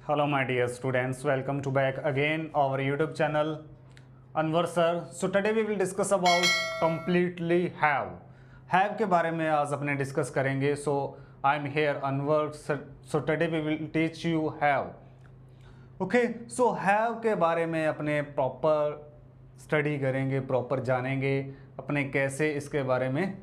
Hello my dear students, welcome to back again our YouTube channel Anwar sir. So today we will discuss about completely have के बारे में आज अपने discuss करेंगे. So I am here Anwar sir. So today we will teach you have. Okay, so have के बारे में अपने प्रॉपर स्टडी करेंगे, प्रॉपर जानेंगे अपने कैसे इसके बारे में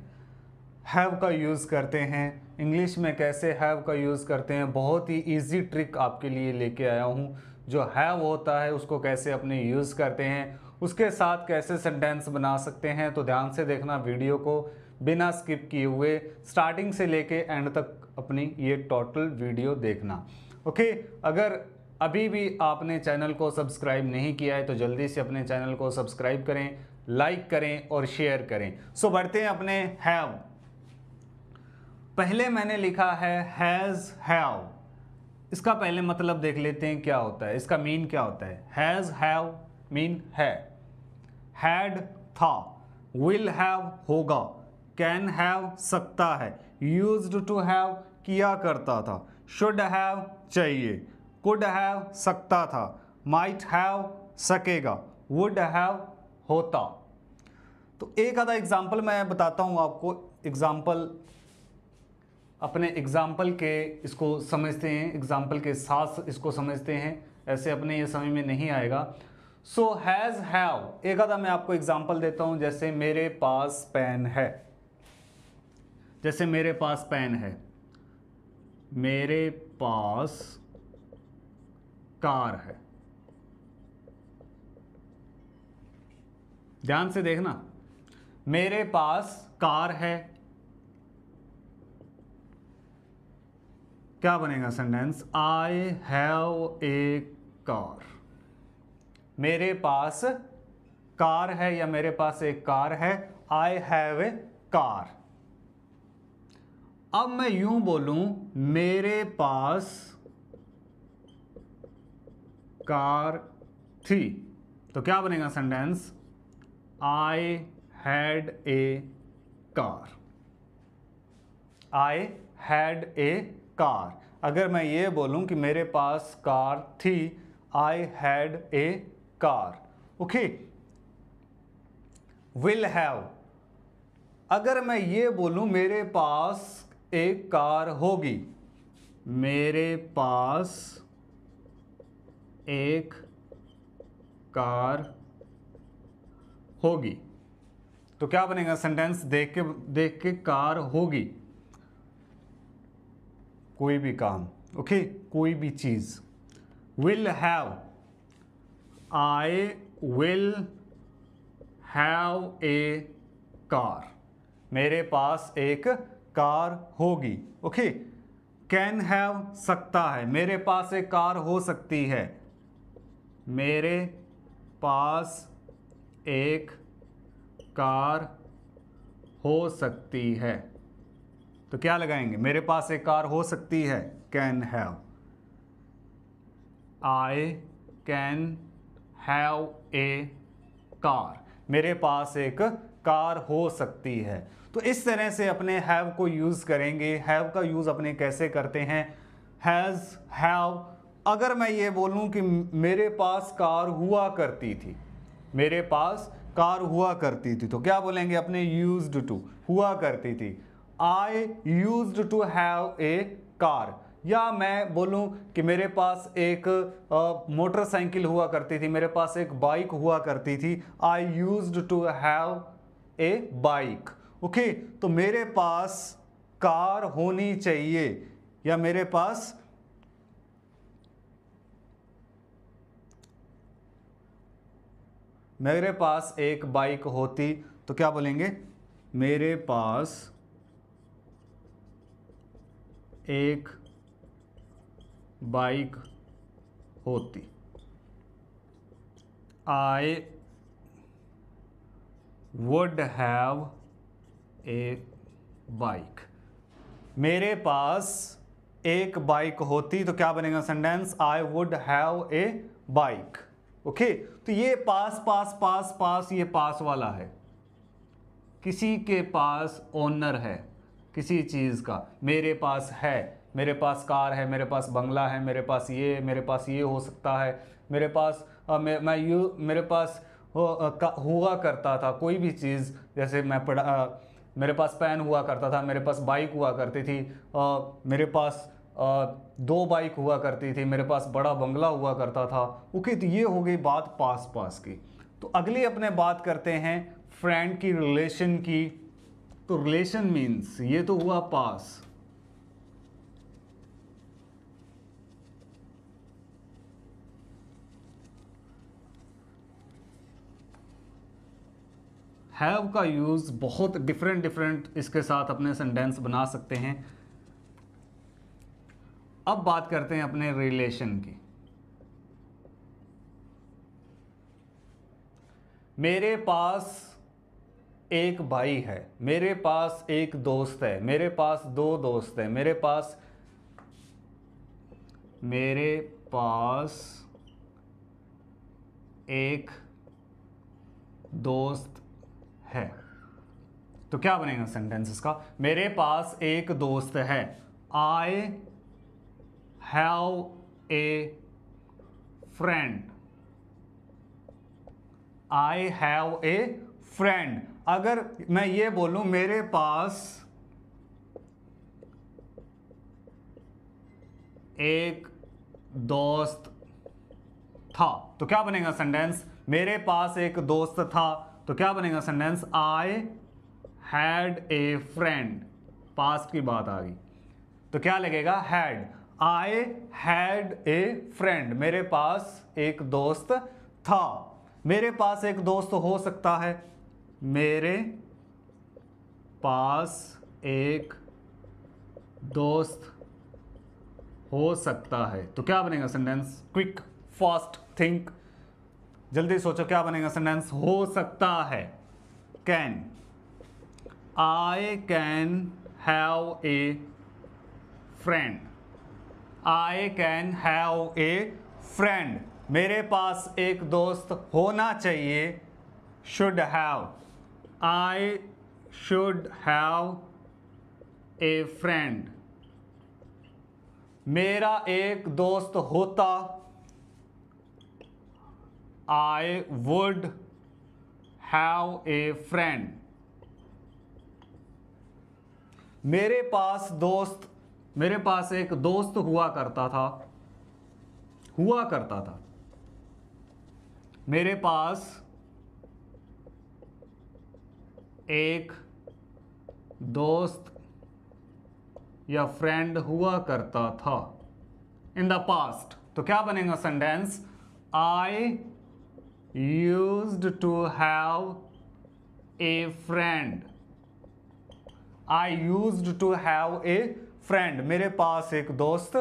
हैव का यूज़ करते हैं, इंग्लिश में कैसे हैव का यूज़ करते हैं. बहुत ही इजी ट्रिक आपके लिए लेके आया हूँ. जो हैव होता है उसको कैसे अपने यूज़ करते हैं, उसके साथ कैसे सेंटेंस बना सकते हैं. तो ध्यान से देखना वीडियो को, बिना स्किप किए हुए स्टार्टिंग से लेके एंड तक अपनी ये टोटल वीडियो देखना. ओके, अगर अभी भी आपने चैनल को सब्सक्राइब नहीं किया है तो जल्दी से अपने चैनल को सब्सक्राइब करें, लाइक करें और शेयर करें. सो बढ़ते हैं अपने हैव. पहले मैंने लिखा है हैज़ हैव. इसका पहले मतलब देख लेते हैं क्या होता है, इसका मीन क्या होता है. हैज़ हैव मीन है, हैड था, विल हैव होगा, कैन हैव सकता है, यूज्ड टू हैव किया करता था, शुड हैव चाहिए, कुड हैव सकता था, माइट हैव सकेगा, वुड हैव होता. तो एक आधा एग्जाम्पल मैं बताता हूँ आपको. एग्जाम्पल अपने एग्जाम्पल के इसको समझते हैं, एग्जाम्पल के साथ इसको समझते हैं, ऐसे अपने ये समझ में नहीं आएगा. सो हैज़ हैव एक आधा मैं आपको एग्जाम्पल देता हूँ. जैसे मेरे पास पेन है, जैसे मेरे पास पेन है, मेरे पास कार है. ध्यान से देखना, मेरे पास कार है, क्या बनेगा sentence. I have a car. मेरे पास कार है या मेरे पास एक कार है, आई हैव ए कार. अब मैं यूं बोलूं मेरे पास कार थी, तो क्या बनेगा sentence. I had A car. I had A car. अगर मैं ये बोलूं कि मेरे पास कार थी, आई had A car. Okay. Will have, अगर मैं ये बोलूं मेरे पास एक कार होगी, मेरे पास एक कार होगी, तो क्या बनेगा सेंटेंस. देख के कार होगी, कोई भी काम. ओके, कोई भी चीज. Will have, I will have a car. मेरे पास एक कार होगी. ओके. कैन हैव सकता है, मेरे पास एक कार हो सकती है, मेरे पास एक कार हो सकती है. तो क्या लगाएंगे, मेरे पास एक कार हो सकती है, can have. I can have a car, मेरे पास एक कार हो सकती है. तो इस तरह से अपने हैव को यूज़ करेंगे. हैव का यूज़ अपने कैसे करते हैं, हैज़ हैव. अगर मैं ये बोलूँ कि मेरे पास कार हुआ करती थी, मेरे पास कार हुआ करती थी, तो क्या बोलेंगे अपने यूज्ड टू, हुआ करती थी. I used to have a car. या मैं बोलूं कि मेरे पास एक मोटरसाइकिल हुआ करती थी, मेरे पास एक बाइक हुआ करती थी. I used to have a bike. Okay. तो मेरे पास कार होनी चाहिए या मेरे पास एक बाइक होती, तो क्या बोलेंगे, मेरे पास एक बाइक होती. I would have a bike. मेरे पास एक बाइक होती, तो क्या बनेगा sentence. I would have a bike. Okay. तो ये पास पास पास पास, ये पास वाला है, किसी के पास ओनर है किसी चीज़ का, मेरे पास है, मेरे पास कार है, मेरे पास बंगला है, मेरे पास ये हो सकता है, मेरे पास मेरे पास हुआ करता था कोई भी चीज़, जैसे मेरे पास पेन हुआ करता था, मेरे पास बाइक हुआ करती थी, मेरे पास 2 बाइक हुआ करती थी, मेरे पास बड़ा बंगला हुआ करता था। ओके, तो ये हो गई बात पास की। तो अगली अपने बात करते हैं फ्रेंड की, रिलेशन की। तो रिलेशन मीन्स ये तो हुआ पास, हैव का यूज बहुत डिफरेंट इसके साथ अपने सेंटेंस बना सकते हैं। अब बात करते हैं अपने रिलेशन की। मेरे पास एक भाई है, मेरे पास एक दोस्त है, मेरे पास 2 दोस्त हैं, मेरे पास एक दोस्त है। तो क्या बनेगा सेंटेंस इसका? मेरे पास एक दोस्त है, I have a friend, I have a friend. अगर मैं ये बोलूं मेरे पास एक दोस्त था, तो क्या बनेगा सेंटेंस? मेरे पास एक दोस्त था, तो क्या बनेगा sentence? I had a friend. पास की बात आ गई तो क्या लगेगा? Had. I had a friend, मेरे पास एक दोस्त था। मेरे पास एक दोस्त हो सकता है, मेरे पास एक दोस्त हो सकता है। तो क्या बनेगा सेंटेंस? क्विक, फास्ट थिंक, जल्दी सोचो क्या बनेगा सेंटेंस? हो सकता है, can. I can have a friend, I can have a friend. मेरे पास एक दोस्त होना चाहिए, should have, I should have a friend. मेरा एक दोस्त होता, I would have a friend. मेरे पास एक दोस्त हुआ करता था, मेरे पास एक दोस्त या फ्रेंड हुआ करता था इन द पास्ट। तो क्या बनेगा sentence? I used to have a friend, I used to have a friend. मेरे पास एक दोस्त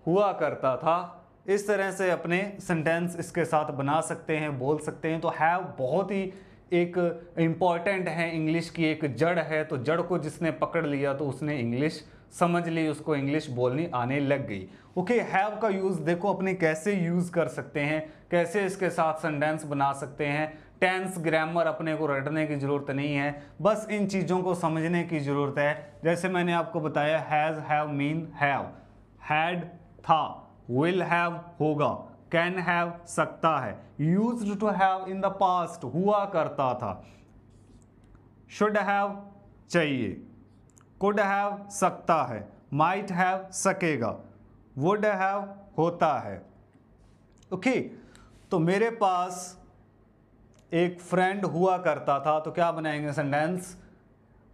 हुआ करता था। इस तरह से अपने सेंटेंस इसके साथ बना सकते हैं, बोल सकते हैं। तो हैव बहुत ही एक इम्पॉर्टेंट है, इंग्लिश की एक जड़ है। तो जड़ को जिसने पकड़ लिया तो उसने इंग्लिश समझ ली, उसको इंग्लिश बोलनी आने लग गई। ओके, हैव का यूज़ देखो अपने कैसे यूज़ कर सकते हैं, कैसे इसके साथ सेंटेंस बना सकते हैं। टेंस, ग्रामर अपने को रटने की ज़रूरत नहीं है, बस इन चीज़ों को समझने की ज़रूरत है। जैसे मैंने आपको बताया, has have mean have, had था, विल हैव होगा, कैन हैव सकता है, used to have in the past हुआ करता था, शुड हैव चाहिए, कुड हैव सकता है, माइट हैव सकेगा, वुड हैव होता है। ओके, तो मेरे पास एक फ्रेंड हुआ करता था। तो क्या बनाएंगे sentence?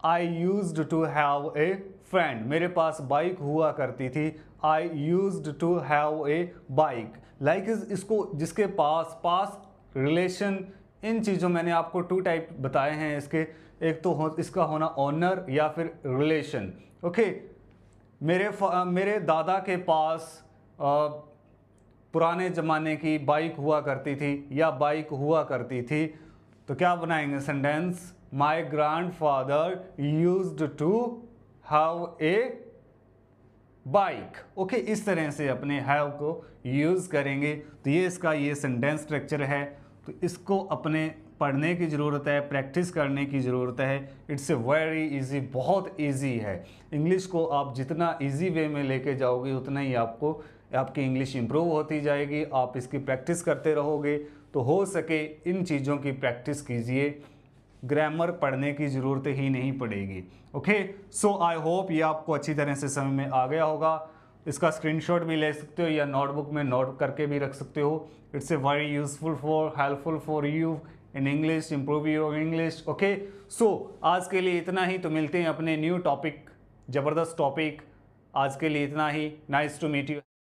I used to have a friend. मेरे पास बाइक हुआ करती थी, I used to have a bike. Like इसको जिसके पास रिलेशन, इन चीज़ों मैंने आपको 2 टाइप बताए हैं इसके। एक तो इसका होना ऑनर या फिर रिलेशन। ओके, मेरे दादा के पास पुराने ज़माने की बाइक हुआ करती थी या बाइक हुआ करती थी। तो क्या बनाएंगे sentence? My grandfather used to have a bike. Okay, इस तरह से अपने हैव को यूज़ करेंगे। तो ये इसका ये सेंटेंस स्ट्रक्चर है। तो इसको अपने पढ़ने की ज़रूरत है, प्रैक्टिस करने की ज़रूरत है। इट्स ए वेरी इजी, बहुत इजी है। इंग्लिश को आप जितना इजी वे में लेके जाओगे उतना ही आपकी इंग्लिश इंप्रूव होती जाएगी। आप इसकी प्रैक्टिस करते रहोगे तो हो सके इन चीज़ों की प्रैक्टिस कीजिए, ग्रामर पढ़ने की ज़रूरत ही नहीं पड़ेगी। ओके, सो आई होप ये आपको अच्छी तरह से समझ में आ गया होगा। इसका स्क्रीनशॉट भी ले सकते हो या नोटबुक में नोट करके भी रख सकते हो। It's a very useful for helpful for you in English, improve your English. Okay, so आज के लिए इतना ही, तो मिलते हैं अपने न्यू टॉपिक, ज़बरदस्त टॉपिक। आज के लिए इतना ही। Nice to meet you.